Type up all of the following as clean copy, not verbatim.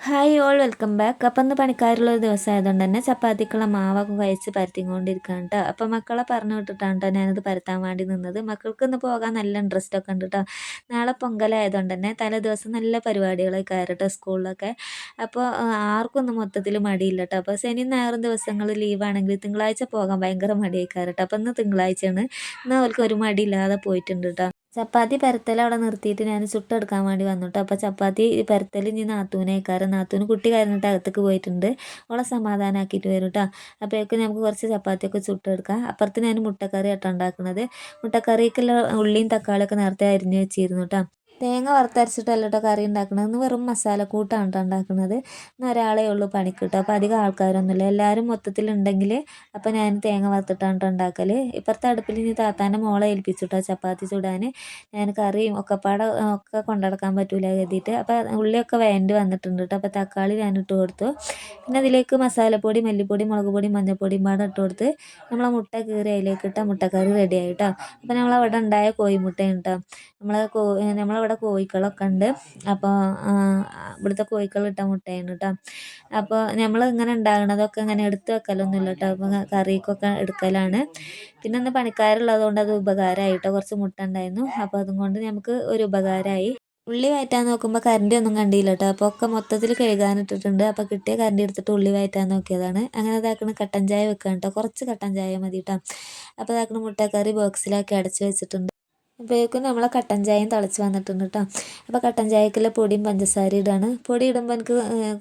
Hi all welcome back. അപ്പം ഇന്ന് പണിക്കാരുള്ള ഒരു ദിവസമായതുകൊണ്ട് തന്നെ ചപ്പാത്തിക്കുള്ള മാവൊക്കെ കുഴച്ച് പരത്തിക്കൊണ്ടിരിക്കുകയാണ് കേട്ടോ. അപ്പം മക്കളെ പറഞ്ഞു വിട്ടിട്ടാണ് കേട്ടോ ഞാനിത് പരത്താൻ വേണ്ടി നിന്നത്. മക്കൾക്ക് ഇന്ന് പോകാൻ നല്ല ഇൻട്രസ്റ്റ് ഒക്കെ ഉണ്ട് കേട്ടോ. നാളെ പൊങ്കലായതുകൊണ്ട് തന്നെ തലേ ദിവസം നല്ല പരിപാടികളൊക്കെ ആയിരുന്നു സ്കൂളിലൊക്കെ. അപ്പോൾ ആർക്കും ഒന്നും മൊത്തത്തിൽ മടിയില്ല കേട്ടോ. അപ്പോൾ ശനിയും ഞായറും ദിവസങ്ങൾ ലീവാണെങ്കിൽ തിങ്കളാഴ്ച പോകാൻ ഭയങ്കര മടിയായിക്കാറ് കേട്ടോ. അപ്പം ഇന്ന് തിങ്കളാഴ്ചയാണ്. ഇന്ന് അവർക്ക് ഒരു മടിയില്ലാതെ പോയിട്ടുണ്ട് കേട്ടോ. ചപ്പാത്തി പരത്തൽ അവിടെ നിർത്തിയിട്ട് ഞാൻ ചുട്ടെടുക്കാൻ വേണ്ടി വന്നു കേട്ടോ. അപ്പോൾ ചപ്പാത്തി പരത്തൽ ഇനി നാത്തൂനേക്കാറ്. നാത്തൂന് കുട്ടി കരഞ്ഞിട്ട് അകത്തേക്ക് പോയിട്ടുണ്ട്. ഓളെ സമാധാനമാക്കിയിട്ട് വരും കേട്ടോ. അപ്പോഴേക്കും നമുക്ക് കുറച്ച് ചപ്പാത്തിയൊക്കെ ചുട്ടെടുക്കാം. അപ്പുറത്ത് ഞാൻ മുട്ടക്കറി ആട്ടോ ഉണ്ടാക്കുന്നത്. മുട്ടക്കറിക്കുള്ള ഉള്ളിയും തക്കാളിയൊക്കെ നേരത്തെ അരിഞ്ഞ് വെച്ചിരുന്നു കേട്ടോ. തേങ്ങ വറുത്തരച്ചിട്ടല്ല കേട്ടോ കറി ഉണ്ടാക്കുന്നത്. ഇന്ന് വെറും മസാലക്കൂട്ടാണ് കേട്ടോ ഉണ്ടാക്കുന്നത്. ഇന്ന് ഒരാളേ ഉള്ളൂ പണിക്ക് കേട്ടോ. അപ്പോൾ അധികം ആൾക്കാരൊന്നുമില്ല. എല്ലാവരും മൊത്തത്തിലുണ്ടെങ്കിൽ അപ്പോൾ ഞാൻ തേങ്ങ വറുത്തിട്ടാണ് കേട്ടോ ഉണ്ടാക്കൽ. ഇപ്പുറത്തെ അടുപ്പിൽ ഇനി താത്താൻ്റെ മോളെ ഏൽപ്പിച്ചു കേട്ടോ ചപ്പാത്തി ചുടാൻ. ഞാൻ കറിയും ഒക്കെപ്പാടെ ഒക്കെ കൊണ്ടുനടക്കാൻ പറ്റൂല കരുതിയിട്ട്. അപ്പോൾ ഉള്ളിയൊക്കെ വേണ്ടി വന്നിട്ടുണ്ട് കേട്ടോ. അപ്പോൾ തക്കാളി ഞാൻ ഇട്ട് കൊടുത്തു. പിന്നെ അതിലേക്ക് മസാലപ്പൊടി, മല്ലിപ്പൊടി, മുളക് പൊടി, മഞ്ഞൾപ്പൊടിയും പാടെ ഇട്ട് കൊടുത്ത് നമ്മളെ മുട്ട കീറി അതിലേക്ക് ഇട്ടാൽ മുട്ടക്കറി റെഡി ആയി കേട്ടോ. അപ്പോൾ നമ്മളവിടെ ഉണ്ടായ കോഴിമുട്ടയാണ് കേട്ടോ. നമ്മളിവിടെ കോഴിക്കളൊക്കെ ഉണ്ട്. അപ്പോൾ ഇവിടുത്തെ കോഴിക്കളിട്ട മുട്ടയാണ് കേട്ടോ. അപ്പോൾ നമ്മൾ ഇങ്ങനെ ഉണ്ടാകണതൊക്കെ ഇങ്ങനെ എടുത്ത് വെക്കലൊന്നുമില്ല കേട്ടോ. അപ്പോൾ കറിക്കൊക്കെ എടുക്കലാണ്. പിന്നെ ഒന്ന് പണിക്കാരുള്ളത് കൊണ്ട് അത് ഉപകാരമായി കേട്ടോ. കുറച്ച് മുട്ട ഉണ്ടായിരുന്നു. അപ്പോൾ അതുകൊണ്ട് നമുക്ക് ഒരു ഉപകാരമായി. ഉള്ളി വഴറ്റാൻ നോക്കുമ്പോൾ കറണ്ടി ഒന്നും കണ്ടില്ല കേട്ടോ. അപ്പോൾ ഒക്കെ മൊത്തത്തിൽ കഴുകാനിട്ടിട്ടുണ്ട്. അപ്പോൾ കിട്ടിയ കറണ്ടി എടുത്തിട്ട് ഉള്ളി വഴറ്റാൻ നോക്കിയതാണ്. അങ്ങനെ ഇതാക്കണ കട്ടൻ ചായ വെക്കാൻ കേട്ടോ. കുറച്ച് കട്ടൻ ചായ മതി കേട്ടോ. അപ്പോൾ ഇതാക്കണ മുട്ടക്കറി ബോക്സിലാക്കി അടച്ച് വെച്ചിട്ടുണ്ട്. അപ്പോഴേക്കും നമ്മളെ കട്ടൻ ചായയും തിളച്ച് വന്നിട്ടുണ്ട് കേട്ടോ. അപ്പോൾ കട്ടൻ ചായക്കുള്ള പൊടിയും പഞ്ചസാരയും ഇടാണ്. പൊടി ഇടുമ്പോൾ എനിക്ക്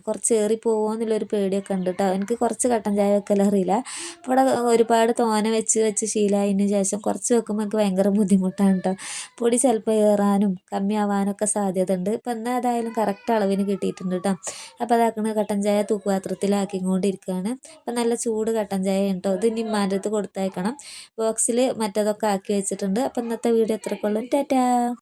കുറച്ച് ഏറി പോകുമോ എന്നുള്ളൊരു പേടിയൊക്കെ ഉണ്ട് കേട്ടോ. എനിക്ക് കുറച്ച് കട്ടൻ ചായ വെക്കൽ അറിയില്ല. അപ്പോൾ ഇവിടെ ഒരുപാട് തോനെ വെച്ച് വെച്ച് ശീലമായതിന് ശേഷം കുറച്ച് വെക്കുമ്പോൾ എനിക്ക് ഭയങ്കര ബുദ്ധിമുട്ടാണ് കേട്ടോ. പൊടി ചിലപ്പോൾ ഏറാനും കമ്മിയാവാനൊക്കെ സാധ്യത ഉണ്ട്. ഇപ്പം എന്നാൽ ഏതായാലും കറക്റ്റ് അളവിന് കിട്ടിയിട്ടുണ്ട് കേട്ടോ. അപ്പോൾ അതാക്കണ കട്ടൻ ചായ തൂക്കുപാത്രത്തിലാക്കിക്കൊണ്ടിരിക്കുകയാണ്. അപ്പം നല്ല ചൂട് കട്ടൻ ചായ കേട്ടോ. ഇത് ഇനി ഉമ്മാൻ്റെ അടുത്ത് കൊടുത്തയക്കണം. ബോക്സിൽ മറ്റതൊക്കെ ആക്കി വെച്ചിട്ടുണ്ട്. അപ്പം ഇന്നത്തെ വീഡിയോ ഇത്രയ്ക്കുള്ളൂ. ടാറ്റാ.